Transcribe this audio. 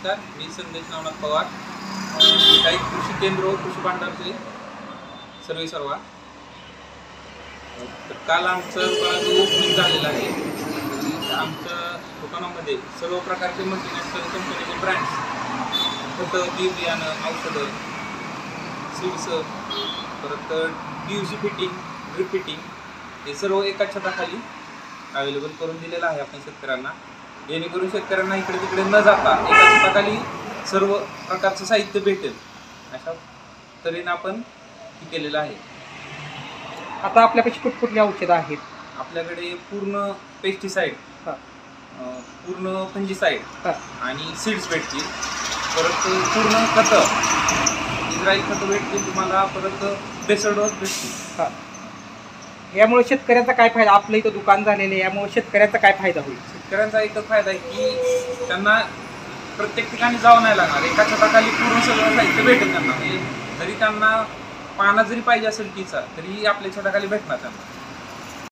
नमस्कार, मी संदेश नवनाथ पवार, काही कृषी केंद्र व कृषी भांडारचे सर्वेसर्वा. तर काल आमचं दुकानाचं ओपनिंग झालेलं आहे. आमच्या दुकानामध्ये सर्व प्रकारचे मल्टीनॅशनल कंपनीचे ब्रँड्स, खतं, बी बियाणं, औषधं, सीड्स, परत PVC फिटिंग, ड्रिप फिटिंग हे सर्व एका छताखाली अवेलेबल करून दिलेलं आहे आपण शेतकऱ्यांना, जेणेकरून शेतकऱ्यांना इकडे तिकडे न जाता एका छताखाली सर्व प्रकारचं साहित्य भेटेल अशा तऱ्हेने आपण हे केलेलं आहे. आता आपल्यापाशी कुठकुठली औषधं आहेत? आपल्याकडे पूर्ण पेस्टिसाइड, पूर्ण फंजीसाइड आणि सीड्स भेटतील. परत पूर्ण खतं, इस्राईल खतं भेटतील तुम्हाला. परत बेसडोस भेटतील. यामुळे शेतकऱ्याचा काय फायदा? आपलं इथं दुकान झालेलं आहे, यामुळे शेतकऱ्याचा काय फायदा होईल? शेतकऱ्यांचा एकच फायदा आहे की त्यांना प्रत्येक ठिकाणी जावं नाही लागणार. एका छताखाली पूर्ण सगळं साहित्य भेटेल त्यांना. म्हणजे जरी त्यांना पानं जरी पाहिजे असेल टीचा, तरी आपल्या छताखाली भेटणार त्यांना.